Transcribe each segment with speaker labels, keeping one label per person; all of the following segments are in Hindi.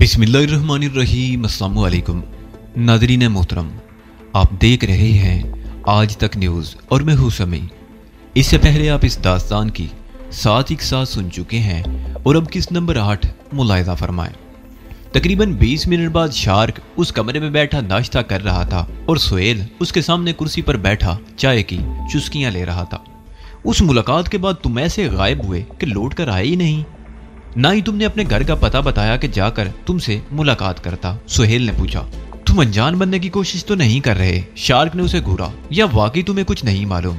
Speaker 1: बिस्मिल्लाहिर्रहमानिर्रहीम। अस्सलामु अलैकुम नाज़रीन मोहतरम, आप देख रहे हैं आज तक न्यूज़ और मैं हूँ समी। इससे पहले आप इस दास्तान की साथ एक साथ सुन चुके हैं और अब किस नंबर 8 मुलाहिज़ा फरमाएं। तकरीबन 20 मिनट बाद शार्क उस कमरे में बैठा नाश्ता कर रहा था और सुहेल उसके सामने कुर्सी पर बैठा चाय की चुस्कियां ले रहा था। उस मुलाकात के बाद तुम ऐसे गायब हुए कि लौट कर आए ही नहीं, ना ही तुमने अपने घर का पता बताया कि जाकर तुमसे मुलाकात करता। सुहेल ने पूछा, तुम अनजान बनने की कोशिश तो नहीं कर रहे? शार्क ने उसे घूरा, या वाकई तुम्हें कुछ नहीं मालूम?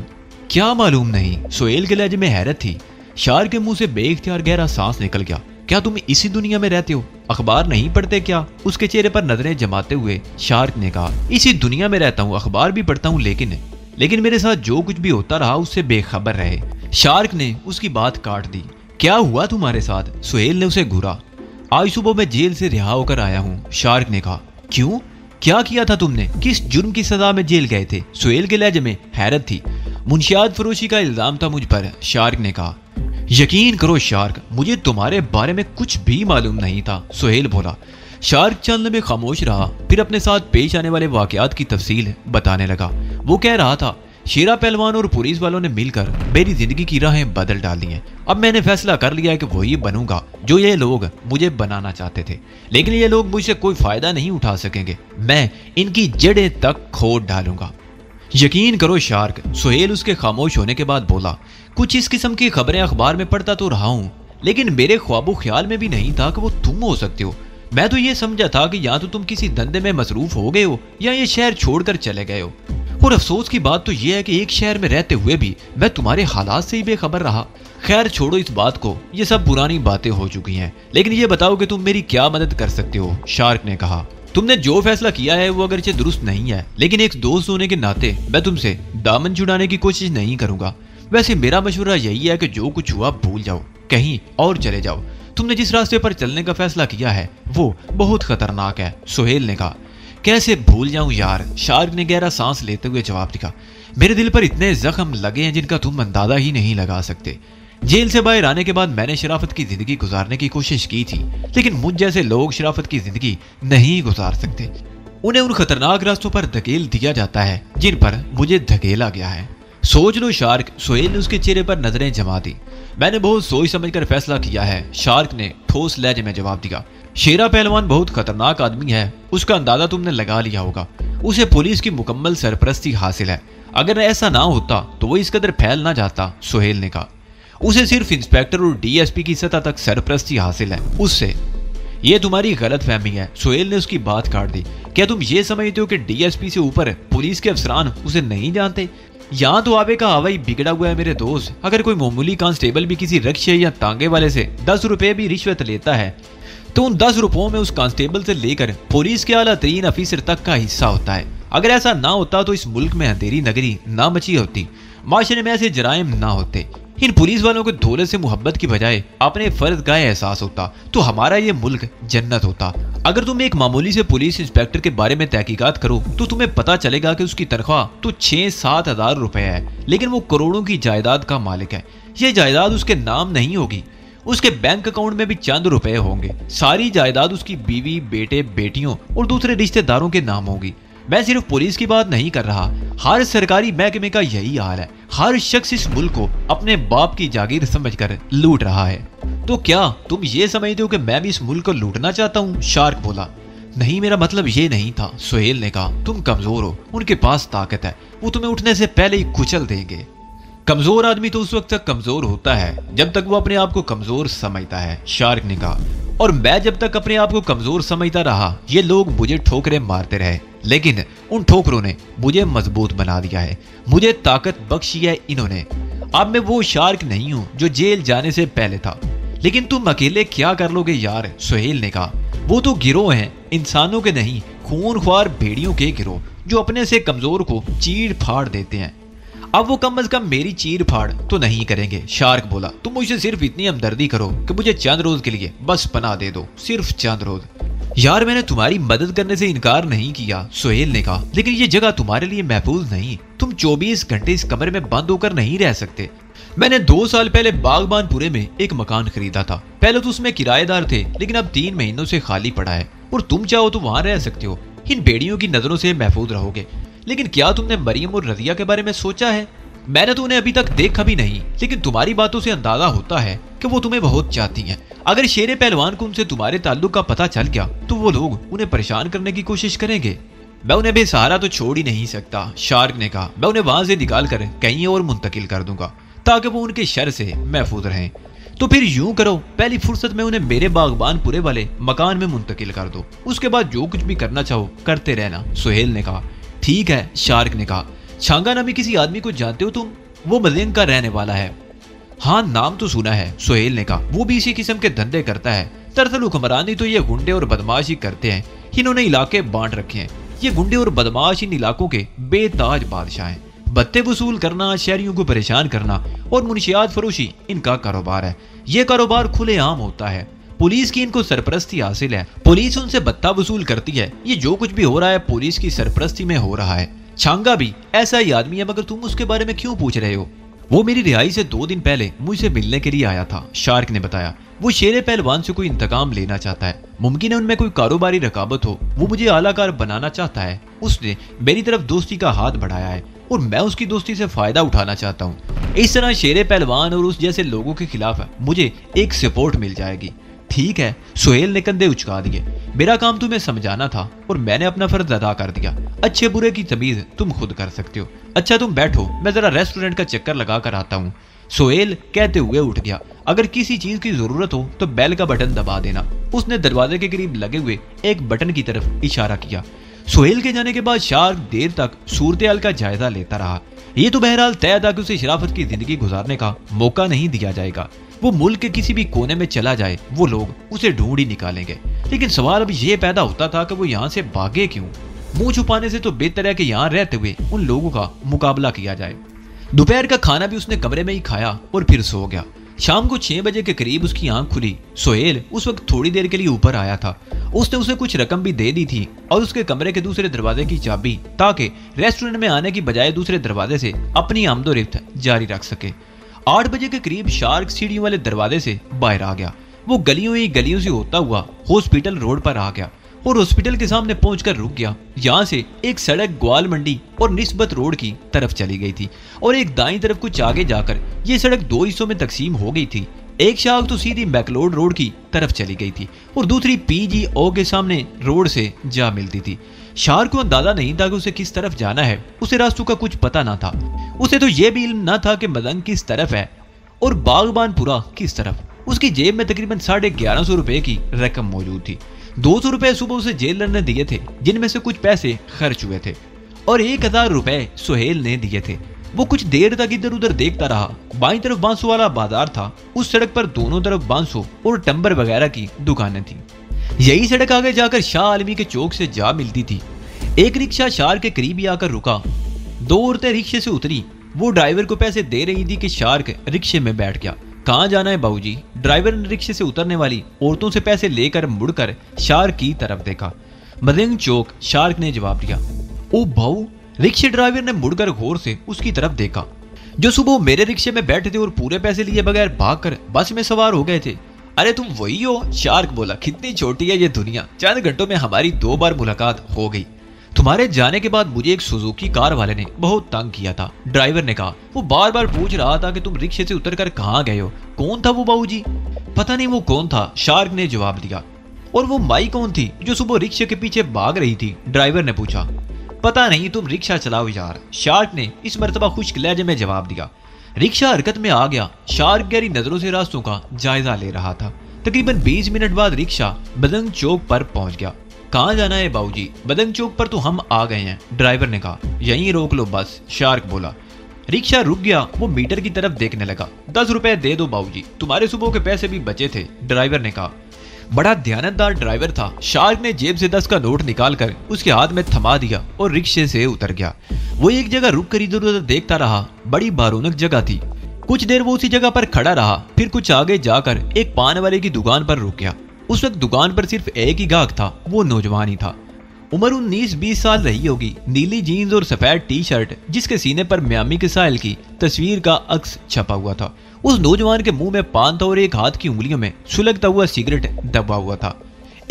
Speaker 1: क्या मालूम नहीं? सुहेल के लहजे में हैरत थी। शार्क के मुंह से बेइख्तियार गहरा सांस निकल गया। क्या तुम इसी दुनिया में रहते हो? अखबार नहीं पढ़ते क्या? उसके चेहरे पर नजरें जमाते हुए शार्क ने कहा, इसी दुनिया में रहता हूँ, अखबार भी पढ़ता हूँ, लेकिन मेरे साथ जो कुछ भी होता रहा उससे बेखबर रहे। शार्क ने उसकी बात काट दी। क्या हुआ तुम्हारे साथ? सुहेल ने उसे घूरा। आज सुबह मैं जेल से रिहा होकर आया हूँ, शार्क ने कहा। क्यों? क्या किया था तुमने? किस जुर्म की सजा में जेल गए थे? सुहेल के लहजे में हैरत थी। मुंशियात फरोशी का इल्जाम था मुझ पर, शार्क ने कहा। यकीन करो शार्क, मुझे तुम्हारे बारे में कुछ भी मालूम नहीं था, सुहेल बोला। शार्क चंद में खामोश रहा, फिर अपने साथ पेश आने वाले वाकयात की तफसील बताने लगा। वो कह रहा था, शेरा पहलवान और पुलिस वालों ने मिलकर मेरी जिंदगी की राहें बदल डाली हैं। अब मैंने फैसला कर लिया है कि वही बनूंगा जो ये लोग मुझे बनाना चाहते थे, लेकिन ये लोग मुझसे कोई फायदा नहीं उठा सकेंगे। मैं इनकी जड़ें तक खोद डालूंगा। यकीन करो शार्क, सुहेल उसके खामोश होने के बाद बोला। कुछ इस किस्म की खबरें अखबार में पढ़ता तो रहा हूं, लेकिन मेरे ख्वाबो ख्याल में भी नहीं था कि वो तुम हो सकते हो। मैं तो ये समझा था कि या तो तुम किसी धंधे में मसरूफ हो गए हो या ये शहर छोड़कर चले गए हो। और अफसोस की बात तो यह है कि एक शहर में रहते हुए भी मैं तुम्हारे हालात से ही बेखबर रहा। खैर छोड़ो इस बात को, ये सब पुरानी बातें हो चुकी हैं, लेकिन ये बताओ कि तुम मेरी क्या मदद कर सकते हो? शार्क ने कहा। तुमने जो फैसला किया है वो अगरचे दुरुस्त नहीं है, लेकिन एक दोस्त होने के नाते मैं तुमसे दामन छुड़ाने की कोशिश नहीं करूंगा। वैसे मेरा मशवरा यही है कि जो कुछ हुआ भूल जाओ, कहीं और चले जाओ। तुमने जिस रास्ते पर चलने का फैसला किया है वो बहुत खतरनाक है, सुहेल ने कहा। कैसे भूल जाऊं यार? शार्क ने गहरा सांस लेते हुए जवाब दिया। मेरे दिल पर इतने जख्म लगे हैं जिनका तुम अंदाजा ही नहीं लगा सकते। जेल से बाहर आने के बाद मैंने शराफत की जिंदगी गुजारने की कोशिश की थी, लेकिन मुझ जैसे लोग शराफत की जिंदगी नहीं गुजार सकते। उन्हें उन खतरनाक रास्तों पर धकेल दिया जाता है जिन पर मुझे धकेला गया है। सोच लो शार्क, सुहेल ने उसके चेहरे पर नजरें जमा दी। मैंने बहुत सोच समझकर फैसला किया है, शार्क ने ठोस लहजे में जवाब दिया। शेरा पहलवान बहुत खतरनाक आदमी है, उसका अंदाजा तुमने लगा लिया होगा। उसे पुलिस की मुकम्मल सरपरस्ती हासिल है। अगर ऐसा ना होता तो वो इस कदर फैल ना जाता, सुहेल ने कहा। उसे सिर्फ इंस्पेक्टर और डीएसपी की सतह तक सरपरस्ती हासिल है उससे। ये तुम्हारी गलत फहमी है, सुहेल ने उसकी बात काट दी। क्या तुम ये समझते हो कि डीएसपी से ऊपर पुलिस के अफसरान उसे नहीं जानते? यहाँ तो आवे का हवाई बिगड़ा हुआ है मेरे दोस्त। अगर कोई मामूली कांस्टेबल भी किसी रक्षे या तांगे वाले से 10 रुपए भी रिश्वत लेता है तो उन 10 रुपयों में उस कांस्टेबल से लेकर पुलिस के आला तरीन अफीसर तक का हिस्सा होता है। अगर ऐसा ना होता तो इस मुल्क में अंधेरी नगरी ना मची होती, माशरे में ऐसे जराइम ना होते। इन पुलिस वालों को दौलत से मोहब्बत की बजाय अपने फर्ज का एहसास होता तो हमारा ये मुल्क जन्नत होता। अगर तुम एक मामूली से पुलिस इंस्पेक्टर के बारे में तहकीकात करो तो तुम्हें पता चलेगा कि उसकी तनख्वाह तो 6-7 हजार रुपए है, लेकिन वो करोड़ों की जायदाद का मालिक है। ये जायदाद उसके नाम नहीं होगी, उसके बैंक अकाउंट में भी चंद रुपए होंगे। सारी जायदाद उसकी बीवी, बेटे, बेटियों और दूसरे रिश्तेदारों के नाम होगी। मैं सिर्फ पुलिस की बात नहीं कर रहा, हर सरकारी महकमे का यही हाल है। हर शख्स इस मुल्क को अपने बाप की जागीर समझकर लूट रहा है। तो क्या तुम ये समझते हो कि मैं भी इस मुल्क को लूटना चाहता हूँ? शार्क बोला। नहीं, मेरा मतलब ये नहीं था, सुहेल ने कहा। तुम कमजोर हो, उनके पास ताकत है, वो तुम्हें उठने से पहले ही कुचल देंगे। कमजोर आदमी तो उस वक्त तक कमजोर होता है जब तक वो अपने आप को कमजोर समझता है, शार्क ने कहा। और मैं जब तक अपने आप को कमजोर समझता रहा ये लोग मुझे ठोकरें मारते रहे, लेकिन उन ठोकरों ने मुझे मजबूत बना दिया है, मुझे ताकत बख्शी है इन्होंने। अब मैं वो शार्क नहीं हूं जो जेल जाने से पहले था। लेकिन तुम अकेले क्या कर लोगे यार? सुहेल ने कहा। वो तो गिरोह हैं, इंसानों के नहीं, खूनख्वार भेड़ियों के गिरोह जो अपने से कमजोर को चीर फाड़ देते हैं। अब वो कम अज कम मेरी चीर फाड़ तो नहीं करेंगे, शार्क बोला। तुम मुझसे सिर्फ इतनी हमदर्दी करो कि मुझे चंद रोज के लिए बस पनाह दे दो, सिर्फ चंद रोज। यार मैंने तुम्हारी मदद करने से इनकार नहीं किया, सुहेल ने कहा, लेकिन ये जगह तुम्हारे लिए महफूज नहीं। तुम 24 घंटे इस कमरे में बंद होकर नहीं रह सकते। मैंने 2 साल पहले बागबानपुरे में एक मकान खरीदा था। पहले तो उसमें किराएदार थे, लेकिन अब 3 महीनों से खाली पड़ा है और तुम चाहो तो वहां रह सकते हो। इन बेड़ियों की नजरों से महफूज रहोगे। लेकिन क्या तुमने मरियम और रजिया के बारे में सोचा है? मैंने तो उन्हें अभी तक देखा भी नहीं, लेकिन तुम्हारी बातों से अंदाजा होता है कि वो तुम्हें बहुत चाहती हैं। अगर शेरे पहलवान को उनसे तुम्हारे ताल्लुक का पता चल गया तो वो लोग उन्हें परेशान करने की कोशिश करेंगे। मैं उन्हें बेसहारा तो छोड़ ही नहीं सकता, शार्क ने कहा। मैं उन्हें वहां से निकाल कर कहीं और मुंतकिल कर दूंगा ताकि वो उनके शर से महफूज रहें। तो फिर यूं करो, पहली फुर्सत में उन्हें मेरे बागबानपुरे वाले मकान में मुंतकिल कर दो। उसके बाद जो कुछ भी करना चाहो करते रहना, सुहेल ने कहा। ठीक है, शार्क ने कहा। छांगा नामी किसी आदमी को जानते हो तुम? वो मलिंग का रहने वाला है। हाँ, नाम तो सुना है, सुहेल ने कहा। वो भी इसी किस्म के धंधे करता है। दरअसल हुक्मरानी तो ये गुंडे और बदमाश ही करते हैं। इन्होंने इलाके बांट रखे हैं। ये गुंडे और बदमाश इन इलाकों के बेताज बादशाह हैं। भत्ते वसूल करना, शहरियों को परेशान करना और मुनशियात फरोशी इनका कारोबार है। ये कारोबार खुलेआम होता है। पुलिस की इनको सरपरस्ती हासिल है। पुलिस उनसे भत्ता वसूल करती है। ये जो कुछ भी हो रहा है पुलिस की सरपरस्ती में हो रहा है। छांगा भी ऐसा ही आदमी है, मगर तुम उसके बारे में क्यों पूछ रहे हो? वो मेरी रिहाई से 2 दिन पहले मुझसे मिलने के लिए आया था, शार्क ने बताया। वो शेरे पहलवान से कोई इंतकाम लेना चाहता है। मुमकिन है उनमें कोई कारोबारी रकाबत हो। वो मुझे आलाकार बनाना चाहता है। उसने मेरी तरफ दोस्ती का हाथ बढ़ाया है और मैं उसकी दोस्ती से फायदा उठाना चाहता हूँ। इस तरह शेरे पहलवान और उस जैसे लोगों के खिलाफ मुझे एक सपोर्ट मिल जाएगी। ठीक है, सुहेल ने कंधे उचका दिए। मेरा काम तुम्हें समझाना था और मैंने अपना फर्ज अदा कर दिया। अच्छे बुरे की तमीज तुम खुद कर सकते हो। अच्छा तुम बैठो, मैं जरा रेस्टोरेंट का चक्कर लगा कर आता हूँ। सुहेल कहते हुए उठ गया। अगर किसी चीज की जरूरत हो तो बेल का बटन दबा देना। उसने दरवाजे के करीब लगे हुए एक बटन की तरफ इशारा किया। सुहेल के जाने के बाद शार्क देर तक सूरत-ए-हाल का जायजा लेता रहा। ये तो बहरहाल तय था कि उसे शराफत की जिंदगी गुजारने का मौका नहीं दिया जाएगा। वो मुल्क के किसी भी कोने में चला जाए, वो लोग उसे ढूंढ ही निकालेंगे। लेकिन सवाल अब ये पैदा होता था कि वो यहाँ से भागे क्यों? मुंह छुपाने से तो बेहतर है कि यहाँ रहते हुए उन लोगों का मुकाबला किया जाए। दोपहर का खाना भी उसने कमरे में ही खाया और फिर सो गया। शाम को 6 बजे के करीब उसकी आंख खुली। सुहेल उस वक्त थोड़ी देर के लिए ऊपर आया था। उसने उसे कुछ रकम भी दे दी थी और उसके कमरे के दूसरे दरवाजे की चाबी, ताकि रेस्टोरेंट में आने की बजाय दूसरे दरवाजे से अपनी आमदोरफ्त जारी रख सके। 8 बजे के करीब शार्क सीढ़ियों वाले दरवाजे से बाहर आ गया। वो गलियों से होता हुआ हॉस्पिटल रोड पर आ गया और हॉस्पिटल के सामने पहुंचकर रुक गया। यहाँ से एक सड़क ग्वाल मंडी और निस्बत रोड की तरफ चली गई थी और एक दाईं तरफ कुछ आगे जाकर ये सड़क 2 हिस्सों में तकसीम हो गई थी। एक शाख तो सीधी मैकलोड रोड की तरफ चली गई थी और दूसरी PGO के सामने रोड से जा मिलती थी। शार्क को अंदाजा नहीं था कि उसे किस तरफ जाना है। उसे रास्तों का कुछ पता ना था। उसे तो यह भी इल्म न था कि मलंग किस तरफ है और बागबानपुरा किस तरफ। उसकी जेब में तकरीबन 1150 रुपए की रकम मौजूद थी। 200 रुपए सुबह उसे जेलर ने दिए थे, जिनमें से कुछ पैसे खर्च हुए थे, और 1000 रुपए सुहेल ने दिए थे। वो कुछ देर तक इधर उधर देखता रहा। बाईं तरफ बांसों वाला बाजार था। उस सड़क पर दोनों तरफ बांसों और टंबर वगैरह की दुकानें थी। यही सड़क आगे जाकर शाह आलमी के चौक से जा मिलती थी। एक रिक्शा शार्क के करीब ही आकर रुका। 2 औरतें रिक्शे से उतरी। वो ड्राइवर को पैसे दे रही थी कि शार्क रिक्शे में बैठ गया। कहाँ जाना है बाबूजी? ड्राइवर ने रिक्शे से उतरने वाली औरतों से पैसे लेकर मुड़कर शार्क की तरफ देखा। मलिंग चौक, शार्क ने जवाब दिया। ओ भाऊ, रिक्शे ड्राइवर ने मुड़कर गौर से उसकी तरफ देखा। जो सुबह मेरे रिक्शे में बैठे थे और पूरे पैसे लिए बगैर भागकर बस में सवार हो गए थे। अरे तुम वही हो? शार्क बोला। कितनी छोटी है ये दुनिया। चंद घंटों में हमारी 2 बार मुलाकात हो गई। तुम्हारे जाने के बाद मुझे एक सुजुकी कार वाले ने बहुत तंग किया था, ड्राइवर ने कहा। वो बार बार पूछ रहा था कि तुम रिक्शे से उतरकर कहाँ गए हो। कौन था वो बाबूजी? पता नहीं वो कौन था, शार्क ने जवाब दिया। और वो माई कौन थी जो सुबह रिक्शे के पीछे भाग रही थी? ड्राइवर ने पूछा। पता नहीं, तुम रिक्शा चलाओ यार, शार्क ने इस मर्तबा खुश्क लहजे में जवाब दिया। रिक्शा हरकत में आ गया। शार्क गहरी नजरों से रास्तों का जायजा ले रहा था। तकरीबन 20 मिनट बाद रिक्शा मलिंग चौक पर पहुंच गया। कहाँ जाना है बाबूजी? मलिंग चौक पर तो हम आ गए हैं, ड्राइवर ने कहा। यहीं रोक लो बस, शार्क बोला। रिक्शा रुक गया। वो मीटर की तरफ देखने लगा। 10 रुपए दे दो बाबूजी, तुम्हारे सुबह के पैसे भी बचे थे, ड्राइवर ने कहा। बड़ा ध्यानदार ड्राइवर था। शार्क ने जेब से 10 का नोट निकालकर उसके हाथ में थमा दिया और रिक्शे से उतर गया। वो एक जगह रुक कर इधर उधर देखता रहा। बड़ी बारूनक जगह थी। कुछ देर वो उसी जगह पर खड़ा रहा। फिर कुछ आगे जाकर एक पान वाले की दुकान पर रुक गया। उस वक्त दुकान पर सिर्फ एक ही गाहक था, वो नौजवान ही था। उम्र 19-20 साल रही होगी। नीली जीन्स और सफेद टी शर्ट जिसके सीने पर मियामी के साहिल की तस्वीर का अक्स छपा हुआ था। उस नौजवान के मुंह में पान था और एक हाथ की उंगलियों में सुलगता हुआ सिगरेट दबा हुआ था।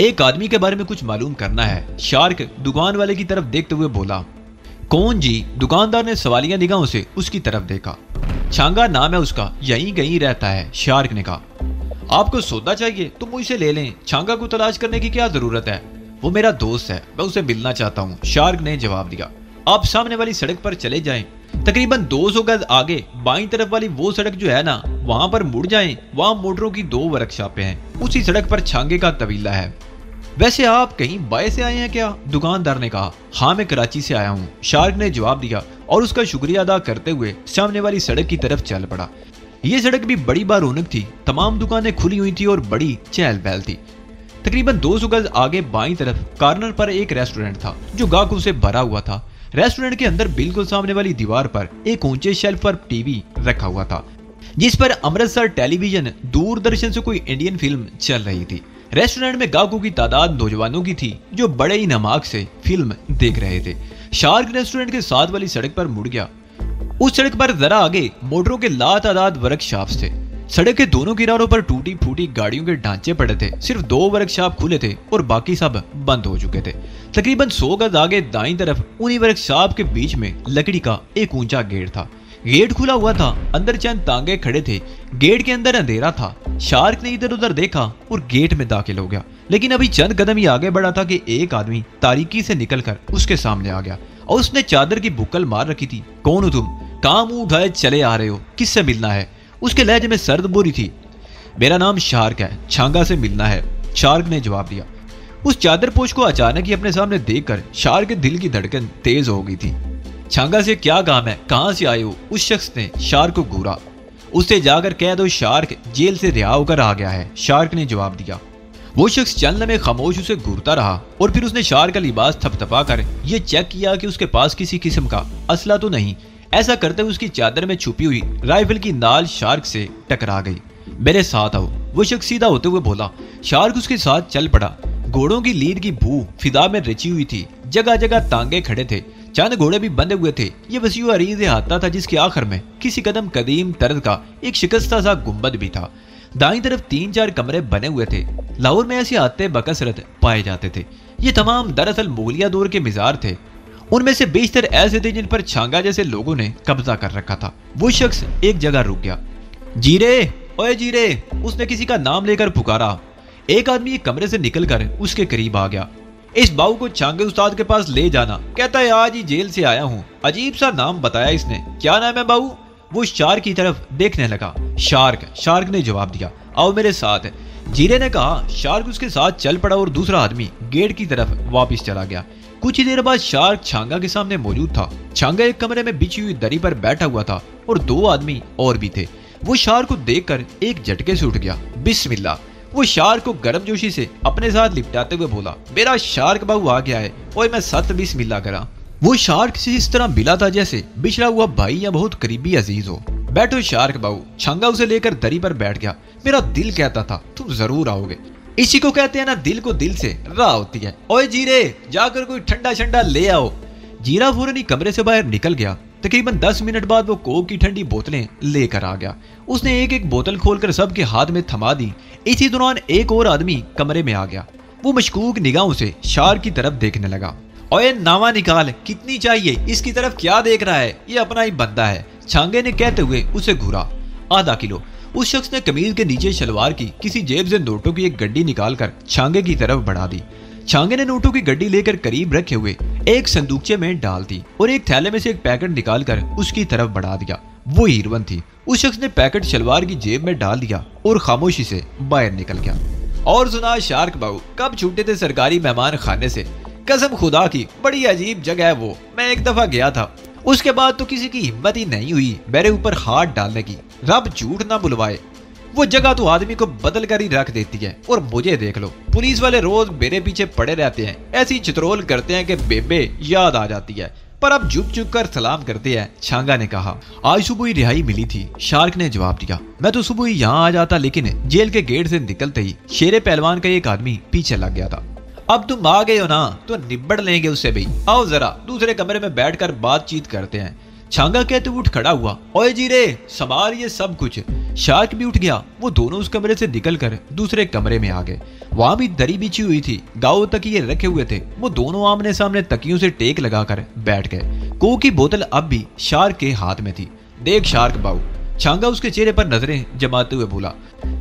Speaker 1: एक आदमी के बारे में कुछ मालूम करना है, शार्क दुकान वाले की तरफ देखते हुए बोला। कौन जी? दुकानदार ने सवालिया निगाहों से उसकी तरफ देखा। छांगा नाम है उसका, यहीं कहीं रहता है, शार्क ने कहा। आपको सौदा चाहिए तो मुझसे ले लें, छांगा को तलाश करने की क्या जरूरत है? वो मेरा दोस्त है, मैं उसे मिलना चाहता हूँ, शार्क ने जवाब दिया। आप सामने वाली सड़क पर चले जाएं, तकरीबन 200 गज आगे बाईं तरफ वाली वो सड़क जो है ना, वहां पर मुड़ जाएं, वहां मोटरों की 2 वर्कशॉपें हैं, उसी सड़क पर छांगे का तबीला है। वैसे आप कहीं बाय से आए हैं क्या? दुकानदार ने कहा। हाँ, मैं कराची से आया हूँ, शार्क ने जवाब दिया और उसका शुक्रिया अदा करते हुए सामने वाली सड़क की तरफ चल पड़ा। ये सड़क भी बड़ी बारौनक थी, तमाम दुकानें खुली हुई थी और बड़ी चहल पहल थी। तकरीबन 200 गज आगे बाईं तरफ कॉर्नर पर एक रेस्टोरेंट था जो गाहकों से भरा हुआ था। रेस्टोरेंट के अंदर बिल्कुल सामने वाली दीवार पर एक ऊंचे शेल्फ पर टीवी रखा हुआ था जिस पर अमृतसर टेलीविजन दूरदर्शन से कोई इंडियन फिल्म चल रही थी। रेस्टोरेंट में गाहकों की तादाद नौजवानों की थी जो बड़े ही नमाक से फिल्म देख रहे थे। शार्क रेस्टोरेंट के साथ वाली सड़क पर मुड़ गया। उस सड़क पर जरा आगे मोटरों के लातादाद वर्कशॉप्स थे। सड़क के दोनों किनारों पर टूटी फूटी गाड़ियों के ढांचे पड़े थे। सिर्फ 2 वर्कशॉप खुले थे और बाकी सब बंद हो चुके थे। तकरीबन 100 गज आगे दाईं तरफ उन्हीं वर्कशॉप के बीच में लकड़ी का एक ऊंचा गेट था। गेट खुला हुआ था, अंदर चंद तांगे खड़े थे। गेट के अंदर अंधेरा था। शार्क ने इधर उधर देखा और गेट में दाखिल हो गया, लेकिन अभी चंद कदम ही आगे बढ़ा था कि एक आदमी तारीकी से निकलकर उसके सामने आ गया और उसने चादर की बुक्कल मार रखी थी। कौन हो तुम? कहां मुंह उठाए चले आ रहे हो? किससे मिलना है? उसके लहजे में सर्द बोरी थी। मेरा नाम शार्क है, छांगा से मिलना है, शार्क ने जवाब दिया। उस चादर पोश को अचानक ही अपने सामने देखकर शार्क के दिल की धड़कन तेज हो गई थी। छांगा से क्या काम है? कहां से आए हो? उस शख्स ने शार्क को घूरा। उससे जाकर कह दो शार्क जेल से रिहा होकर आ गया है, शार्क ने जवाब दिया। वो शख्स चंद लम्हे खामोश उसे घूरता रहा और फिर उसने शार्क का लिबास थपथपा कर यह चेक किया कि उसके पास किसी किस्म का असला तो नहीं। ऐसा करते हुए उसकी चादर में छुपी हुई राइफल की नाल शार्क से टकरा गई। मेरे साथ आओ, वो शख्स सीधा होते हुए बोला। शार्क उसके साथ चल पड़ा। घोड़ों की लीड की भू फिदा में रची हुई थी। जगह जगह तांगे खड़े थे, चंद घोड़े भी बंधे हुए थे। ये वसी अरीज हाथा था जिसके आखिर में किसी कदम कदीम तर्ज का एक शिकस्ता सा गुंबद भी था। दाईं तरफ 3-4 कमरे बने हुए थे। लाहौर में ऐसे हाथे बकसरत पाए जाते थे। ये तमाम दरअसल मुगलिया दौर के मिजार थे। उनमें से बेशतर ऐसे थे जिन पर छांगा जैसे लोगों ने कब्जा कर रखा था। वो शख्स एक जगह रुक गया। जीरे, ओए जीरे, उसने किसी का नाम लेकर पुकारा। एक आदमी एक कमरे से निकलकर उसके करीब आ गया। इस बाऊ को छांगे उस्ताद के पास ले जाना, कहता है आज ही जेल से आया हूँ। अजीब सा नाम बताया इसने। क्या नाम है बाऊ? वो शार्क की तरफ देखने लगा। शार्क ने जवाब दिया। आओ मेरे साथ, जीरे ने कहा। शार्क उसके साथ चल पड़ा और दूसरा आदमी गेट की तरफ वापस चला गया। कुछ ही देर बाद शार्क छांगा के सामने मौजूद था। छांगा एक कमरे में बिछी हुई दरी पर बैठा हुआ था और 2 आदमी और भी थे। वो शार्क को देखकर एक झटके से उठ गया। बिस्मिल्लाह, वो शार्क को गर्मजोशी से अपने साथ लिपटाते हुए बोला। मेरा शार्क बाबू आ गया है, ओए मैं सत बिस्मिल्लाह करा। वो शार्क से इस तरह मिला था जैसे बिछड़ा हुआ भाई या बहुत करीबी अजीज हो। बैठो शार्क बाबू। छांगा उसे लेकर दरी पर बैठ गया। मेरा दिल कहता था तुम जरूर आओगे। इसी को कहते हैं ना, दिल को दिल से राह होती है। ओए जीरे, जाकर कोई ठंडा शंडा ले आओ। जीरा फौरन ही कमरे से बाहर निकल गया। तकरीबन 10 मिनट बाद वो कोक की ठंडी बोतलें लेकर आ गया। उसने एक एक बोतल खोलकर सबके हाथ में थमा दी। इसी दौरान एक और आदमी कमरे में आ गया। वो मशकूक निगाहों से शार्क की तरफ देखने लगा। ओए नावा निकाल, कितनी चाहिए? इसकी तरफ क्या देख रहा है? ये अपना ही बंदा है, छांगे ने कहते हुए उसे घूरा। आधा किलो। उस शख्स ने कमीज के नीचे शलवार की किसी जेब से नोटों की एक गड्डी निकालकर छांगे की तरफ बढ़ा दी। छांगे ने नोटों की गड्डी लेकर करीब रखे हुए एक संदूकचे में डाल दी और एक थैले में से एक पैकेट निकालकर उसकी तरफ बढ़ा दिया। वो हीरोइन थी। उस शख्स ने पैकेट शलवार की जेब में डाल दिया और खामोशी से बाहर निकल गया। और सुना शार्क बाबू, कब छूटे थे सरकारी मेहमान खाने से? कसम खुदा की, बड़ी अजीब जगह है वो। मैं एक दफा गया था, उसके बाद तो किसी की हिम्मत ही नहीं हुई मेरे ऊपर हाथ डालने की। रब झूठ ना बुलवाए, वो जगह तो आदमी को बदल कर ही रख देती है। और मुझे देख लो, पुलिस वाले रोज मेरे पीछे पड़े रहते हैं, ऐसी चित्रोल करते हैं कि बेबे याद आ जाती है, पर अब झुक झुक कर सलाम करते हैं। छांगा ने कहा। आज सुबह ही रिहाई मिली थी, शार्क ने जवाब दिया। मैं तो सुबह ही यहाँ आ जाता, लेकिन जेल के गेट से निकलते ही शेरे पहलवान का एक आदमी पीछे लग गया था। अब तुम आ गए हो ना तो निबड़ लेंगे उससे भी। आओ जरा दूसरे कमरे में बैठकर बातचीत करते हैं। छांगा कहते उठ खड़ा हुआ। ओए जी रे संभाल ये सब कुछ। शार्क भी उठ गया। वो दोनों उस कमरे से निकलकर दूसरे कमरे में आ गए। वहां भी दरी बिछी हुई थी, गाँव तकिए रखे हुए थे। वो दोनों आमने सामने तकियों से टेक लगाकर बैठ गए। कोक की बोतल अब भी शार्क के हाथ में थी। देख शार्क बाबू, छांगा उसके चेहरे पर नजरें जमाते हुए बोला,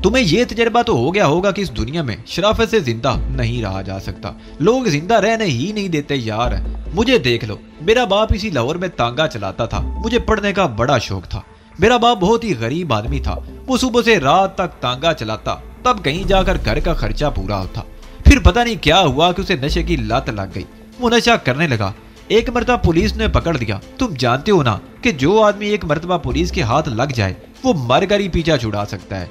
Speaker 1: तुम्हें यह तजर्बा तो हो गया होगा कि इस दुनिया में शराफत से जिंदा नहीं रहा जा सकता। लोग जिंदा रहने ही नहीं देते यार। मुझे देख लो, मेरा बाप इसी लाहौर में तांगा चलाता था। मुझे पढ़ने का बड़ा शौक था। मेरा बाप बहुत ही गरीब आदमी था। वो सुबह से रात तक तांगा चलाता, तब कहीं जाकर घर का खर्चा पूरा होता। फिर पता नहीं क्या हुआ कि उसे नशे की लत लग गई। वो नशा करने लगा। एक मरतबा पुलिस ने पकड़ दिया। तुम जानते हो ना कि जो आदमी एक मरतबा पुलिस के हाथ लग जाए वो मरकर ही पीछा छुड़ा सकता है।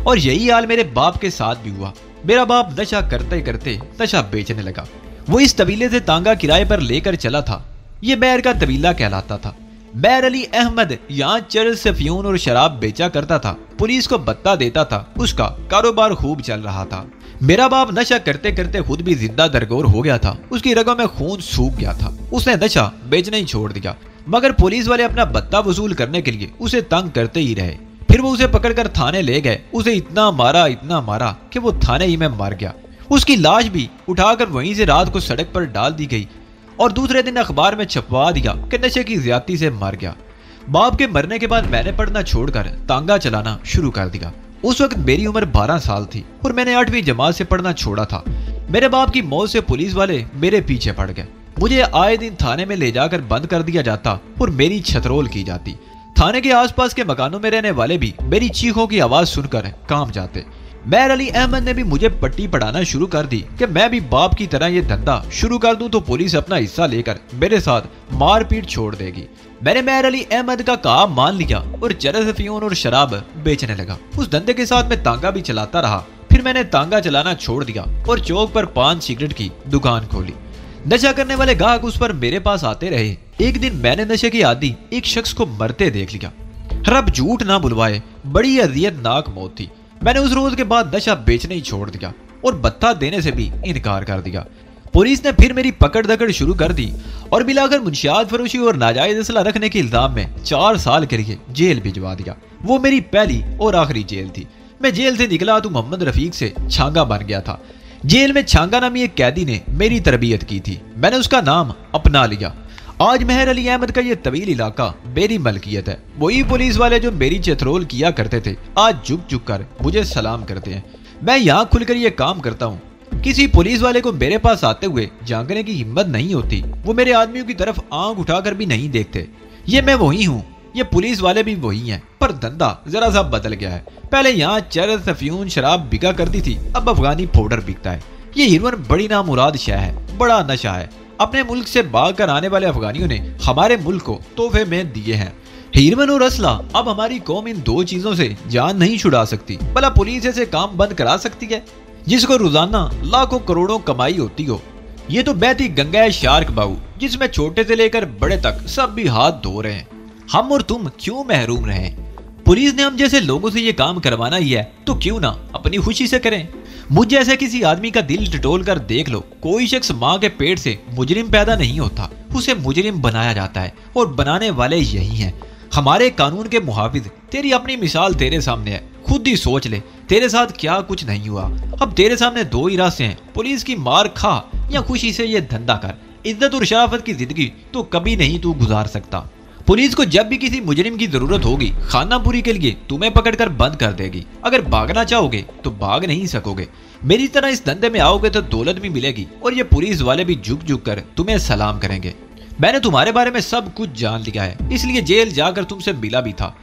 Speaker 1: और यही हाल मेरे बाप के साथ भी हुआ। मेरा बाप नशा करते करते नशा बेचने लगा। वो इस तबीले से तांगा किराए पर लेकर चला था। ये बैर का तबीला कहलाता था। बैर अली अहमद यहाँ चरस सफियून और शराब बेचा करता था। पुलिस को बत्ता देता था। उसका कारोबार खूब चल रहा था। मेरा बाप नशा करते करते खुद भी जिंदा दरगोर हो गया था। उसकी रगों में खून सूख गया था। उसने नशा बेचना ही छोड़ दिया, मगर पुलिस वाले अपना बत्ता वसूल करने के लिए उसे तंग करते ही रहे। फिर वो उसे पकड़कर थाने ले गए। उसे इतना मारा कि वो थाने ही में मर गया। उसकी लाश भी उठाकर वहीं से रात को सड़क पर डाल दी गई और दूसरे दिन अखबार में छपवा दिया कि नशे की ज्यादती से मर गया। बाप के मरने के बाद मैंने पढ़ना छोड़कर तांगा चलाना शुरू कर दिया। उस वक्त मेरी उम्र 12 साल थी और मैंने 8वीं जमात से पढ़ना छोड़ा था। मेरे बाप की मौत से पुलिस वाले मेरे पीछे पड़ गए। मुझे आए दिन थाने में ले जाकर बंद कर दिया जाता और मेरी छतरोल की जाती। थाने के आसपास के मकानों में रहने वाले भी मेरी चीखों की आवाज सुनकर काम जाते। बैर अली अहमद ने भी मुझे पट्टी पढ़ाना शुरू कर दी कि मैं भी बाप की तरह ये धंधा शुरू कर दूं तो पुलिस अपना हिस्सा लेकर मेरे साथ मारपीट छोड़ देगी। मैंने बैर अली अहमद का काम मान लिया और चरस अफीम और शराब बेचने लगा। उस धंधे के साथ मैं तांगा भी चलाता रहा। फिर मैंने तांगा चलाना छोड़ दिया और चौक पर पान सिगरेट की दुकान खोली। नशा करने वाले ग्राहक उस पर मेरे पास आते रहे। एक दिन मैंने नशे की आदी एक शख्स को मरते देख लिया। रब झूठ ना बुलवाए, बड़ी अजियतनाक मौत थी। मैंने उस रोज के बाद नशा बेचने ही छोड़ दिया और बत्ता देने से भी इनकार कर दिया। पुलिस ने फिर मेरी पकड़ दकड़ शुरू कर दी और मिलाकर मुंशियात फरोशी और नाजायज असला रखने के इल्जाम में 4 साल के लिए जेल भिजवा दिया। वो मेरी पहली और आखिरी जेल थी। मैं जेल से निकला तो मोहम्मद रफीक से छांगा बन गया था। जेल में छांगा नामी एक कैदी ने मेरी तरबियत की थी। मैंने उसका नाम अपना लिया। आज मेहर अली अहमद का ये तवील इलाका मेरी मलकियत है। वही पुलिस वाले जो मेरी चथरोल किया करते थे आज झुक झुक कर मुझे सलाम करते हैं। मैं यहाँ खुलकर ये काम करता हूँ। किसी पुलिस वाले को मेरे पास आते हुए झांकने की हिम्मत नहीं होती। वो मेरे आदमियों की तरफ आंख उठाकर भी नहीं देखते। ये मैं वही हूँ, ये पुलिस वाले भी वही हैं, पर धंधा जरा सा बदल गया है। पहले यहाँ चरस अफीम शराब बिका करती थी, अब अफगानी पाउडर बिकता है। ये हिरवन बड़ी नामुराद शय है, बड़ा नशा है। अपने मुल्क से भाग कर आने वाले अफगानियों ने हमारे मुल्क को तोहफे में दिए हैं। हिरवन और असला। अब हमारी कौम इन 2 चीजों से जान नहीं छुड़ा सकती। भला पुलिस ऐसे काम बंद करा सकती है जिसको रोजाना लाखों करोड़ों कमाई होती हो। ये तो बहती गंगा है शार्क बाबू, जिसमें छोटे से लेकर बड़े तक सब भी हाथ धो रहे हैं। हम और तुम क्यों महरूम रहे? पुलिस ने हम जैसे लोगों से ये काम करवाना ही है तो क्यों ना अपनी खुशी से करें। मुझ जैसे किसी आदमी का दिल टटोल कर देख लो। कोई शख्स माँ के पेट से मुजरिम पैदा नहीं होता, उसे मुजरिम बनाया जाता है और बनाने वाले यही हैं। हमारे कानून के मुहाफिज। तेरी अपनी मिसाल तेरे सामने है, खुद ही सोच ले तेरे साथ क्या कुछ नहीं हुआ। अब तेरे सामने 2 ही रास्ते हैं, पुलिस की मार खा या खुशी से ये धंधा कर। इज्जत और शराफत की जिंदगी तो कभी नहीं तू गुजार सकता। पुलिस को जब भी किसी मुजरिम की जरूरत होगी खानापुरी के लिए तुम्हें पकड़कर बंद कर देगी। अगर भागना चाहोगे तो भाग नहीं सकोगे। मेरी तरह इस धंधे में आओगे तो दौलत भी मिलेगी और ये पुलिस वाले भी झुक झुक कर तुम्हें सलाम करेंगे। मैंने तुम्हारे बारे में सब कुछ जान लिया है, इसलिए जेल जाकर तुमसे मिला भी था।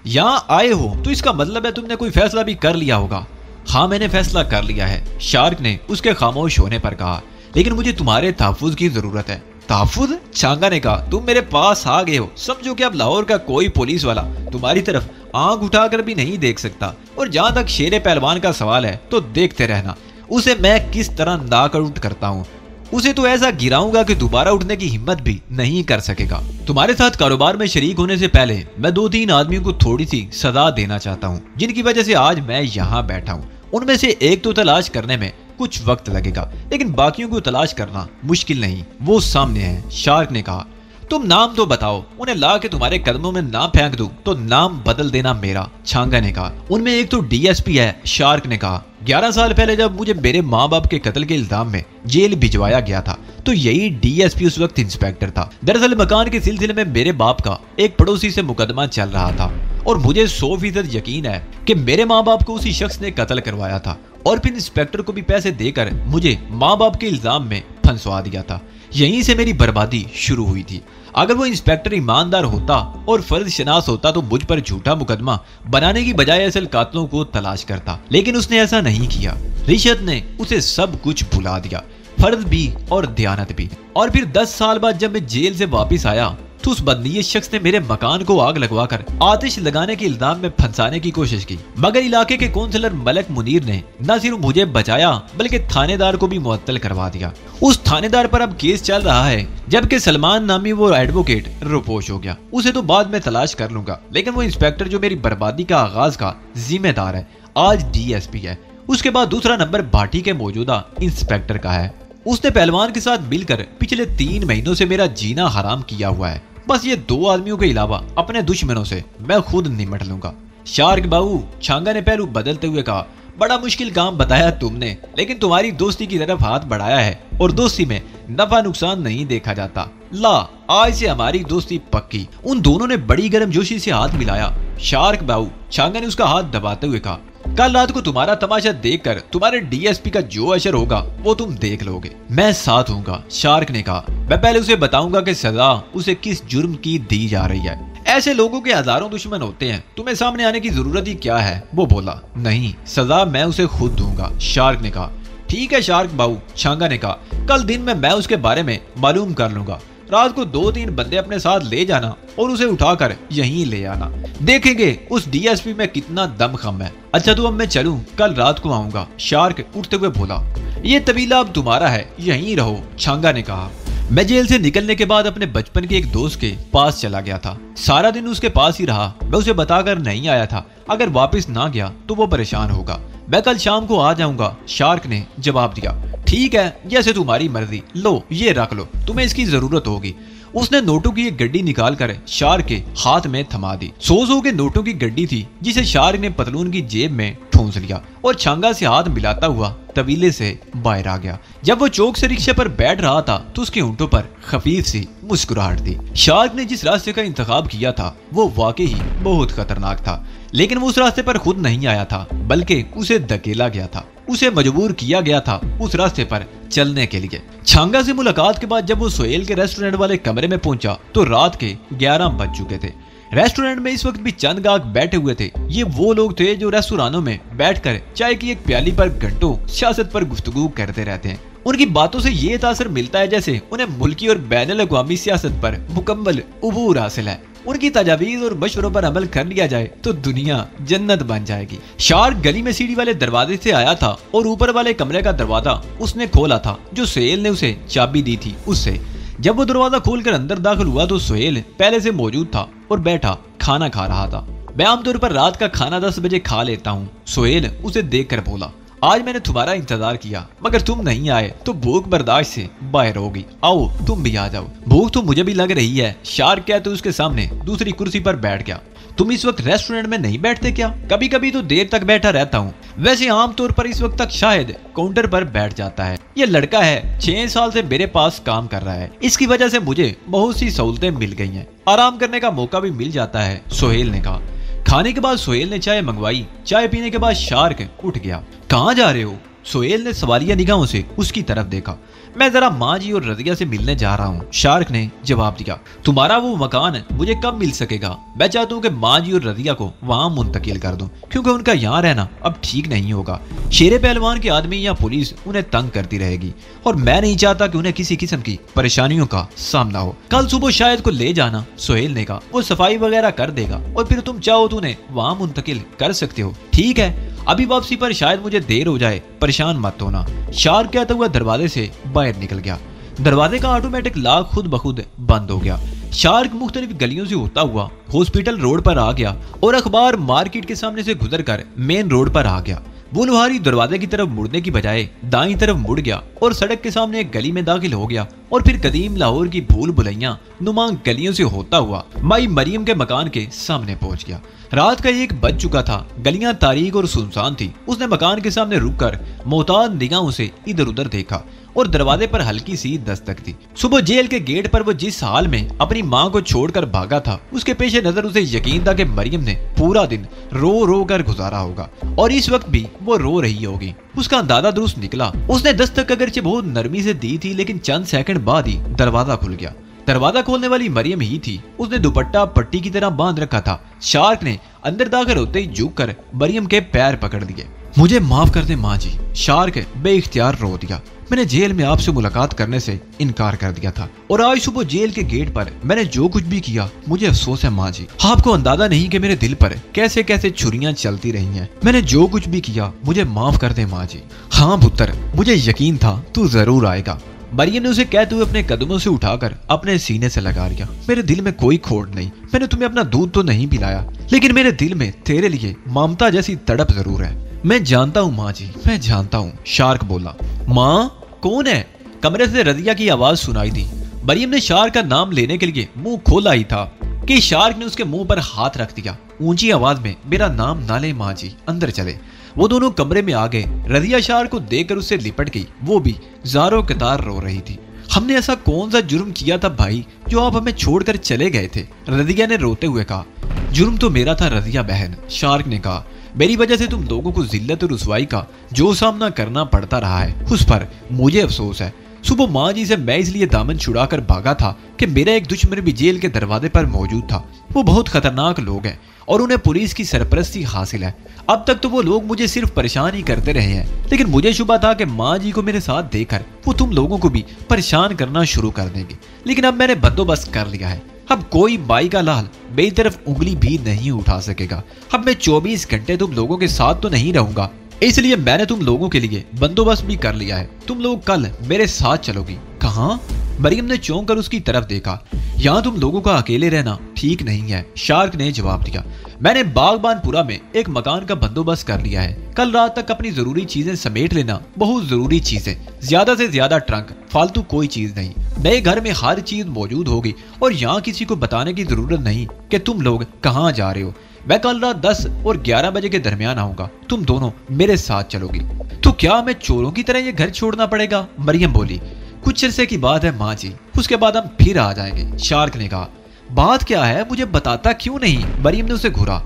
Speaker 1: यहाँ आए हो तो इसका मतलब है तुमने कोई फैसला भी कर लिया होगा। हाँ, मैंने फैसला कर लिया है, शार्क ने उसके खामोश होने पर कहा। लेकिन मुझे तुम्हारे तहफ्फुज़ की जरूरत है। तहफ्फुज़? छांगा ने कहा। तुम मेरे पास आ गए हो, समझो कि अब लाहौर का कोई पुलिस वाला तुम्हारी तरफ आंख उठाकर भी नहीं देख सकता। और जहां तक शेरे पहलवान का सवाल है तो देखते रहना उसे मैं किस तरह नाकआउट करता हूँ। उसे तो ऐसा गिराऊंगा कि दोबारा उठने की हिम्मत भी नहीं कर सकेगा। तुम्हारे साथ कारोबार में शरीक होने से पहले मैं 2-3 आदमियों को थोड़ी सी सजा देना चाहता हूँ, जिनकी वजह से आज मैं यहाँ बैठा हूँ। उनमें से एक तो तलाश करने में कुछ वक्त लगेगा, लेकिन बाकियों को तलाश करना मुश्किल नहीं, वो सामने है। शार्क ने कहा, तुम नाम तो बताओ, उन्हें ला के तुम्हारे कदमों में ना फेंक दूं तो नाम बदल देना मेरा। छांगा ने कहा, उनमें एक तो डीएसपी है। शार्क ने कहा, 11 साल पहले जब मुझे मेरे माँ बाप के कत्ल के इल्जाम में जेल भिजवाया गया था तो यही डीएसपी उस वक्त इंस्पेक्टर था। दरअसल मकान के सिलसिले में मेरे बाप का एक पड़ोसी से मुकदमा चल रहा था और मुझे 100% यकीन है कि मेरे माँ बाप को उसी शख्स ने कत्ल करवाया था और फिर इंस्पेक्टर को भी पैसे देकर मुझे माँ बाप के इल्जाम में फंसवा दिया था। यहीं से मेरी बर्बादी शुरू हुई थी। अगर वो इंस्पेक्टर ईमानदार होता और फर्ज शनास होता तो मुझ पर झूठा मुकदमा बनाने की बजाय असल कातलों को तलाश करता, लेकिन उसने ऐसा नहीं किया। रिशत ने उसे सब कुछ भुला दिया, फर्ज भी और दयानत भी। और फिर 10 साल बाद जब मैं जेल से वापस आया तो उस बदनीयत शख्स ने मेरे मकान को आग लगवाकर आतिश लगाने के इल्जाम में फंसाने की कोशिश की, मगर इलाके के काउंसलर मलक मुनीर ने न सिर्फ मुझे बचाया बल्कि थानेदार को भी मुअत्तल करवा दिया। उस थानेदार पर अब केस चल रहा है, जबकि सलमान नामी वो एडवोकेट रुपोश हो गया। उसे तो बाद में तलाश कर लूंगा, लेकिन वो इंस्पेक्टर जो मेरी बर्बादी का आगाज का जिम्मेदार है आज डीएसपी है। उसके बाद दूसरा नंबर भाटी के मौजूदा इंस्पेक्टर का है। उसने पहलवान के साथ मिलकर पिछले 3 महीनों से मेरा जीना हराम किया हुआ है। बस ये 2 आदमियों के अलावा अपने दुश्मनों से मैं खुद निपट लूंगा। शार्क बाबू, छांगा ने पहलू बदलते हुए कहा, बड़ा मुश्किल काम बताया तुमने, लेकिन तुम्हारी दोस्ती की तरफ हाथ बढ़ाया है और दोस्ती में नफा नुकसान नहीं देखा जाता। ला, आज से हमारी दोस्ती पक्की। उन दोनों ने बड़ी गर्मजोशी से हाथ मिलाया। शार्क बाबू, छांगा ने उसका हाथ दबाते हुए कहा, कल रात को तुम्हारा तमाशा देखकर तुम्हारे डीएसपी का जो असर होगा वो तुम देख लोगे। मैं साथ हूँगा। शार्क ने कहा, मैं पहले उसे बताऊंगा कि सजा उसे किस जुर्म की दी जा रही है। ऐसे लोगों के हजारों दुश्मन होते हैं, तुम्हें सामने आने की जरूरत ही क्या है। वो बोला, नहीं, सजा मैं उसे खुद दूंगा। शार्क ने कहा, ठीक है शार्क बाबू। छांगा ने कहा, कल दिन में मैं उसके बारे में मालूम कर लूंगा। रात को 2-3 बंदे अपने साथ ले जाना और उसे उठाकर यहीं ले आना। देखेंगे उस डीएसपी में कितना दमखम है। अच्छा तो अब मैं चलूं, कल रात को आऊंगा। शार्क उठते हुए बोला, ये तबीला अब तुम्हारा है, यहीं रहो। छांगा ने कहा, मैं जेल से निकलने के बाद अपने बचपन के एक दोस्त के पास चला गया था। सारा दिन उसके पास ही रहा। मैं उसे बताकर नहीं आया था, अगर वापस ना गया तो वो परेशान होगा। मैं कल शाम को आ जाऊंगा। शार्क ने जवाब दिया, ठीक है, जैसे तुम्हारी मर्जी। लो, ये रख लो, तुम्हें इसकी जरूरत होगी। उसने नोटों की एक गड्डी निकाल कर शार्क के हाथ में थमा दी। 100 के नोटों की गड्डी थी, जिसे शार्क ने पतलून की जेब में ठूंस लिया और छांगा से हाथ मिलाता हुआ तबीले से बाहर आ गया। जब वो चौक से रिक्शे पर बैठ रहा था तो उसके होंठों पर खफीफ सी मुस्कुराहट थी। शार्क ने जिस रास्ते का इंतखाब किया था वो वाकई ही बहुत खतरनाक था, लेकिन वो उस रास्ते पर खुद नहीं आया था, बल्कि उसे धकेला गया था। उसे मजबूर किया गया था उस रास्ते पर चलने के लिए। छांगा से मुलाकात के बाद जब वो सोहेल के रेस्टोरेंट वाले कमरे में पहुंचा तो रात के 11 बज चुके थे। रेस्टोरेंट में इस वक्त भी चंद गाहक बैठे हुए थे। ये वो लोग थे जो रेस्टोरेंटों में बैठकर चाय की एक प्याली पर घंटों सियासत पर गुफ्तगू करते रहते हैं। उनकी बातों से ये तासर मिलता है जैसे उन्हें मुल्की और बैनुल अक़वामी सियासत पर मुकम्मल उबूर हासिल है। उनकी तजावीज़ और मशवरों पर अमल कर लिया जाए तो दुनिया जन्नत बन जाएगी। शार्क गली में सीढ़ी वाले दरवाजे से आया था और ऊपर वाले कमरे का दरवाजा उसने खोला था जो सोहेल ने उसे चाबी दी थी उससे। जब वो दरवाजा खोलकर अंदर दाखिल हुआ तो सोहेल पहले से मौजूद था और बैठा खाना खा रहा था। मैं आमतौर पर रात का खाना 10 बजे खा लेता हूँ। सोहेल उसे देखकर बोला, आज मैंने तुम्हारा इंतजार किया मगर तुम नहीं आए तो भूख बर्दाश्त से बाहर होगी। आओ तुम भी आ जाओ। भूख तो मुझे भी लग रही है। शार्क क्या तो उसके सामने दूसरी कुर्सी पर बैठ गया। तुम इस वक्त रेस्टोरेंट में नहीं बैठते क्या? कभी कभी तो देर तक बैठा रहता हूँ। वैसे आमतौर पर इस वक्त तक शायद काउंटर पर बैठ जाता है। ये लड़का है 6 साल से मेरे पास काम कर रहा है। इसकी वजह से मुझे बहुत सी सहूलतें मिल गई हैं, आराम करने का मौका भी मिल जाता है। सोहेल ने कहा। खाने के बाद सोहेल ने चाय मंगवाई। चाय पीने के बाद शार्क उठ गया। कहाँ जा रहे हो? सोहेल ने सवालिया निगाहों से उसकी तरफ देखा। मैं जरा माँ जी और रजिया से मिलने जा रहा हूँ। शार्क ने जवाब दिया। तुम्हारा वो मकान मुझे कब मिल सकेगा? मैं चाहता हूँ कि माँ जी और रजिया को वहाँ मुंतकिल कर दूं, क्योंकि उनका यहाँ रहना अब ठीक नहीं होगा। शेरे पहलवान के आदमी या पुलिस उन्हें तंग करती रहेगी और मैं नहीं चाहता कि उन्हें किसी किस्म की परेशानियों का सामना हो। कल सुबह शायद को ले जाना। सोहेल ने कहा। वो सफाई वगैरह कर देगा और फिर तुम चाहो तो उन्हें वहाँ मुंतकिल कर सकते हो। ठीक है, अभी वापसी पर शायद मुझे देर हो जाए, परेशान मत होना। शार्क कहता हुआ दरवाजे से बाहर निकल गया। दरवाजे का ऑटोमेटिक लॉक खुद ब खुद बंद हो गया। शार्क मुख्तलिफ गलियों से होता हुआ हॉस्पिटल रोड पर आ गया और अखबार मार्केट के सामने से गुजरकर मेन रोड पर आ गया। वो लोहारी दरवाजे की तरफ मुड़ने की बजाय दाईं तरफ मुड़ गया और सड़क के सामने एक गली में दाखिल हो गया और फिर कदीम लाहौर की भूल भुलैया नुमा गलियों से होता हुआ माई मरियम के मकान के सामने पहुंच गया। रात का 1 बज चुका था। गलियां तारीक और सुनसान थी। उसने मकान के सामने रुककर मोहताज निगाहों से इधर उधर देखा और दरवाजे पर हल्की सी दस्तक थी। सुबह जेल के गेट पर वो जिस हाल में अपनी मां को छोड़कर भागा था, उसके पेशे नजर उसे यकीन था कि मरियम ने पूरा दिन रो रो कर गुजारा होगा और इस वक्त भी वो रो रही होगी। उसका अंदाजा दुरुस्त निकला। उसने दस्तक अगरचे बहुत नरमी से दी थी, लेकिन चंद सेकंड बाद ही दरवाजा खुल गया। दरवाजा खोलने वाली मरियम ही थी। उसने दुपट्टा पट्टी की तरह बांध रखा था। शार्क ने अंदर दाखिल होते ही झुककर मरियम के पैर पकड़ लिए। मुझे माफ कर दे माँ जी, शार्क बेइख्तियार रो दिया। मैंने जेल में आपसे मुलाकात करने से इनकार कर दिया था और आज सुबह जेल के गेट पर मैंने जो कुछ भी किया मुझे अफसोस है माँ जी। आपको अंदाजा नहीं कि मेरे दिल पर कैसे कैसे छुरियां चलती रही हैं। मैंने जो कुछ भी किया मुझे माफ कर दे माँ जी। हाँ पुत्र, मुझे यकीन था तू जरूर आएगा। मरियम ने उसे कहते हुए अपने कदमों से उठाकर अपने सीने से लगा लिया। मेरे दिल में कोई खोट नहीं। मैंने तुम्हें अपना दूध तो नहीं पिलाया, लेकिन मेरे दिल में तेरे लिए ममता जैसी तड़प जरूर है। मैं जानता हूँ माँ जी, मैं जानता हूँ, शार्क बोला। माँ कौन है? कमरे से रजिया की आवाज सुनाई दी। मरियम ने शार्क का नाम लेने के लिए मुंह खोला ही था कि शार्क ने उसके मुंह पर हाथ रख दिया। ऊंची आवाज में, मेरा नाम ना ले माँ जी, अंदर चले। वो दोनों कमरे में आ गए। रजिया शार्क को देखकर उससे लिपट गई। वो भी जारो कतार रो रही थी। हमने ऐसा कौन सा जुर्म किया था भाई जो आप हमें छोड़कर चले गए थे? रजिया ने रोते हुए कहा। जुर्म तो मेरा था रजिया बहन, शार्क ने कहा। मेरी वजह से तुम लोगों को जिल्लत और रुसवाई का जो सामना करना पड़ता रहा है, उस पर मुझे अफसोस है। सुबह माँ जी से मैं इसलिए दामन छुड़ाकर भागा था कि मेरा एक दुश्मन भी जेल के दरवाजे पर मौजूद था। वो बहुत खतरनाक लोग हैं और उन्हें पुलिस की सरपरस्ती हासिल है। अब तक तो वो लोग मुझे सिर्फ परेशान ही करते रहे हैं, लेकिन मुझे शुबा था कि माँ जी को मेरे साथ देखकर वो तुम लोगों को भी परेशान करना शुरू कर देंगे। लेकिन अब मैंने बंदोबस्त कर लिया है। अब कोई बाई का लाल मेरी तरफ उंगली भी नहीं उठा सकेगा। अब मैं 24 घंटे तुम लोगों के साथ तो नहीं रहूंगा, इसलिए मैंने तुम लोगों के लिए बंदोबस्त भी कर लिया है। तुम लोग कल मेरे साथ चलोगी। कहाँ? मरियम ने चौंक कर उसकी तरफ देखा। यहाँ तुम लोगों का अकेले रहना ठीक नहीं है, शार्क ने जवाब दिया। मैंने बागबानपुरा में एक मकान का बंदोबस्त कर लिया है। कल रात तक अपनी जरूरी चीजें समेट लेना, बहुत जरूरी चीजें, ज्यादा से ज्यादा ट्रंक, फालतू कोई चीज नहीं। नए घर में हर चीज मौजूद होगी और यहाँ किसी को बताने की जरूरत नहीं कि तुम लोग कहाँ जा रहे हो। मैं कल रात 10 और 11 बजे के दरमियान आऊंगा। तुम दोनों मेरे साथ चलोगी। तो क्या हमें चोरों की तरह ये घर छोड़ना पड़ेगा? मरियम बोली। कुछ अरसे की बात है माँ जी, उसके बाद हम फिर आ जाएंगे, शार्क ने कहा। बात क्या है, मुझे बताता क्यों नहीं? मरियम ने उसे घूरा।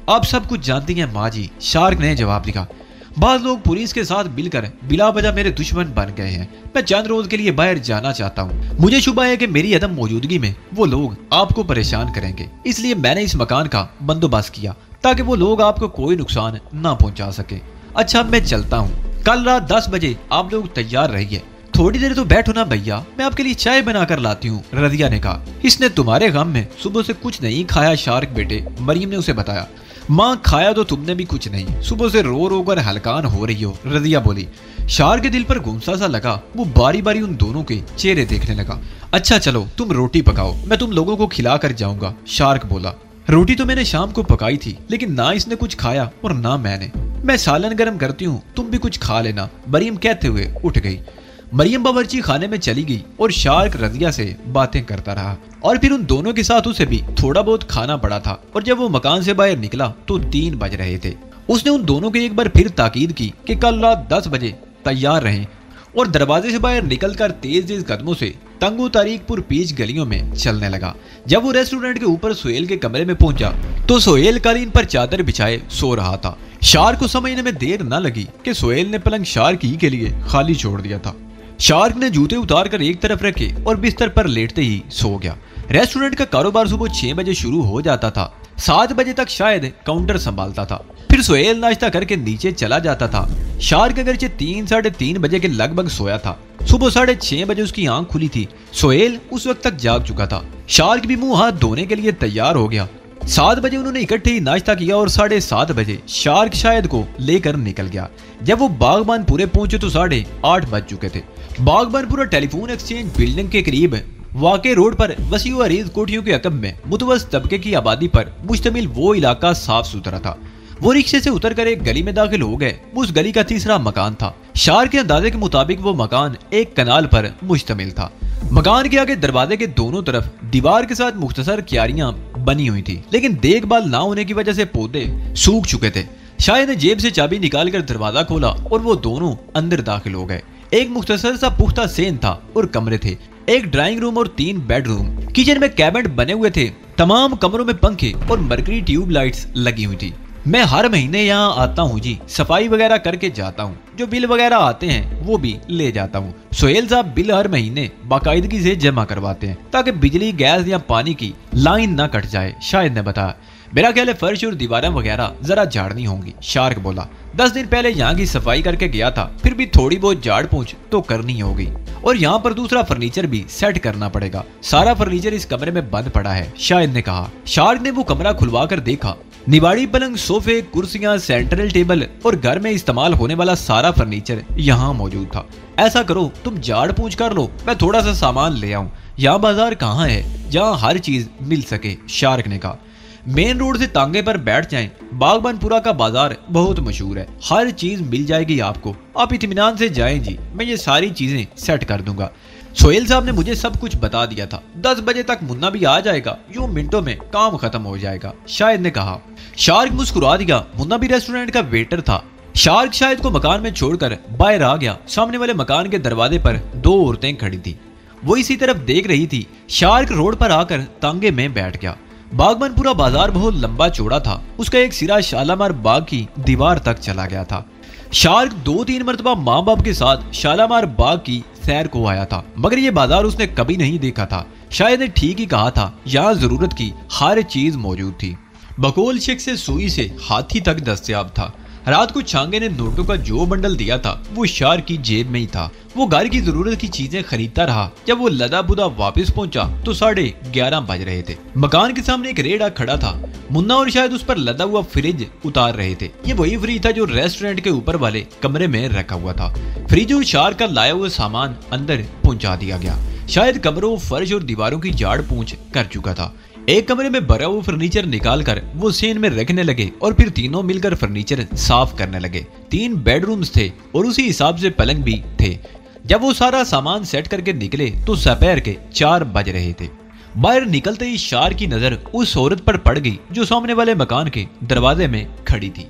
Speaker 1: आप सब कुछ जानती हैं माँ जी, शार्क ने जवाब दिया। बाद लोग पुलिस के साथ मिलकर बिला वजह मेरे दुश्मन बन गए हैं। मैं चंद रोज के लिए बाहर जाना चाहता हूँ। मुझे शुबा है कि मेरी अदम मौजूदगी में वो लोग आपको परेशान करेंगे, इसलिए मैंने इस मकान का बंदोबस्त किया ताकि वो लोग आपको कोई नुकसान ना पहुंचा सके। अच्छा मैं चलता हूँ। कल रात 10 बजे आप लोग तैयार रहिए। थोड़ी देर तो बैठो ना भैया, मैं आपके लिए चाय बना कर लाती हूँ, रजिया ने कहा। इसने तुम्हारे गम में सुबह से कुछ नहीं खाया शार्क बेटे, मरियम ने उसे बताया। माँ खाया तो तुमने भी कुछ नहीं, सुबह से रो रो कर हलकान हो रही हो, रजिया बोली। शार्क के दिल पर गुमसा सा लगा। वो बारी बारी उन दोनों के चेहरे देखने लगा। अच्छा चलो तुम रोटी पकाओ, मैं तुम लोगों को खिला कर जाऊंगा, शार्क बोला। रोटी तो मैंने शाम को पकाई थी, लेकिन ना इसने कुछ खाया और ना मैंने। मैं सालन गर्म करती हूँ, तुम भी कुछ खा लेना, मरियम कहते हुए उठ गई। मरियम बावर्ची खाने में चली गई और शार्क रजिया से बातें करता रहा और फिर उन दोनों के साथ उसे भी थोड़ा बहुत खाना पड़ा था। और जब वो मकान से बाहर निकला तो 3 बज रहे थे। उसने उन दोनों को एक बार फिर ताकीद की कि कल रात 10 बजे तैयार रहें और दरवाजे से बाहर निकलकर तेज कदमों से तंगो तारीकपुर पीच गलियों में चलने लगा। जब वो रेस्टोरेंट के ऊपर सोहेल के कमरे में पहुंचा तो सोहेल कालीन पर चादर बिछाए सो रहा था। शार्क को समझने में देर न लगी कि सोहेल ने पलंग शार्क ही के लिए खाली छोड़ दिया था। शार्क ने जूते उतार कर एक तरफ रखे और बिस्तर पर लेटते ही सो गया। रेस्टोरेंट का कारोबार सुबह 6 बजे शुरू हो जाता था। 7 बजे तक शायद काउंटर संभालता था। फिर सोहेल नाश्ता करके नीचे चला जाता था। शार्क अगरचे 3 साढ़े 3 बजे के लगभग सोया था। सुबह 6:30 बजे उसकी आंख खुली थी। सोहेल उस वक्त तक जाग चुका था। शार्क भी मुंह हाथ धोने के लिए तैयार हो गया। 7 बजे उन्होंने इकट्ठे ही नाश्ता किया और 7:30 बजे शार्क शायद को लेकर निकल गया। जब वो बागबानपुरे पहुंचे तो 8:30 बज चुके थे। बागबानपुरा टेलीफोन एक्सचेंज बिल्डिंग के करीब वाके रोड पर वसी अरीज कोठियों के अकब में मुतवस्सित तबके की आबादी पर मुश्तमिल वो इलाका साफ सुथरा था। वो रिक्शे से उतरकर एक गली में दाखिल हो गए। वो उस गली का तीसरा मकान था। शार्क के अंदाजे के मुताबिक वो मकान एक कनाल पर मुश्तमिल था। मकान के आगे दरवाजे के दोनों तरफ दीवार के साथ मुख्तसर क्यारियां बनी हुई थी, लेकिन देखभाल ना होने की वजह से पौधे सूख चुके थे। शायद ने जेब से चाबी निकालकर दरवाजा खोला और वो दोनों अंदर दाखिल हो गए। एक मुख्तसर सा पुख्ता सेन था और कमरे थे, एक ड्राइंग रूम और 3 बेडरूम। किचन में कैबिनेट बने हुए थे। तमाम कमरों में पंखे और मरकरी ट्यूब लाइट्स लगी हुई थी। मैं हर महीने यहाँ आता हूँ जी, सफाई वगैरह करके जाता हूँ, जो बिल वगैरह आते हैं वो भी ले जाता हूँ। सोहेल साहब बिल हर महीने बाकायदगी से जमा करवाते हैं ताकि बिजली, गैस या पानी की लाइन ना कट जाए। शायद ने बताया। मेरा ख्याल है फर्श और दीवारें वगैरह जरा झाड़नी होंगी। शार्क बोला। 10 दिन पहले यहाँ की सफाई करके गया था, फिर भी थोड़ी बहुत झाड़ पोंछ तो करनी होगी। और यहाँ पर दूसरा फर्नीचर भी सेट करना पड़ेगा। सारा फर्नीचर इस कमरे में बंद पड़ा है, शायद ने कहा। शार्क ने वो कमरा खुलवा कर देखा। निवाड़ी, पलंग, सोफे, कुर्सियां, सेंट्रल टेबल और घर में इस्तेमाल होने वाला सारा फर्नीचर यहाँ मौजूद था। ऐसा करो, तुम झाड़ पूछ कर लो, मैं थोड़ा सा सामान ले आऊं। यहाँ बाजार कहाँ है जहाँ हर चीज मिल सके? शार्क ने कहा। मेन रोड से तांगे पर बैठ जाएं। बागबानपुरा का बाजार बहुत मशहूर है, हर चीज मिल जाएगी आपको। आप इत्मीनान से जाएं जी, मैं ये सारी चीजें सेट कर दूंगा। सोहेल साहब ने मुझे सब कुछ बता दिया था। 10 बजे तक मुन्ना भी आ जाएगा, यूं मिनटों में काम खत्म हो जाएगा। शायद ने कहा। शार्क मुस्कुरा दिया। मुन्ना भी रेस्टोरेंट का वेटर था। शार्क शायद को मकान में छोड़कर बाहर आ गया। सामने वाले मकान के दरवाजे पर 2 औरतें खड़ी थी। वो इसी तरफ देख रही थी। शार्क रोड पर आकर तांगे में बैठ गया। बागबानपुरा बाजार बहुत लंबा चौड़ा था। उसका एक सिरा शालामार बाग की दीवार तक चला गया था। शार्क 2-3 मरतबा माँ बाप के साथ शालामार बाग की सैर को आया था, मगर ये बाजार उसने कभी नहीं देखा था। शायद ने ठीक ही कहा था, यहाँ जरूरत की हर चीज मौजूद थी। बकोल शेख से सुई से हाथी तक दस्तयाब था। रात को छांगे ने नोटों का जो बंडल दिया था वो शार्क की जेब में ही था। वो घर की जरूरत की चीजें खरीदता रहा। जब वो लदा बुदा वापस पहुंचा तो 11:30 बज रहे थे। मकान के सामने एक रेड़ा खड़ा था। मुन्ना और शायद उस पर लदा हुआ फ्रिज उतार रहे थे। ये वही फ्रिज था जो रेस्टोरेंट के ऊपर वाले कमरे में रखा हुआ था। फ्रिज और शार्क का लाया हुआ सामान अंदर पहुंचा दिया गया। शायद कमरों, फर्श और दीवारों की झाड़ पूंछ कर चुका था। एक कमरे में भरा हुआ फर्नीचर निकालकर वो सेन में रखने लगे और फिर तीनों मिलकर फर्नीचर साफ करने लगे। 3 बेडरूम्स थे और उसी हिसाब से पलंग भी थे। जब वो सारा सामान सेट करके निकले तो दोपहर के 4 बज रहे थे। बाहर निकलते ही शार्क की नजर उस औरत पर पड़ गई जो सामने वाले मकान के दरवाजे में खड़ी थी।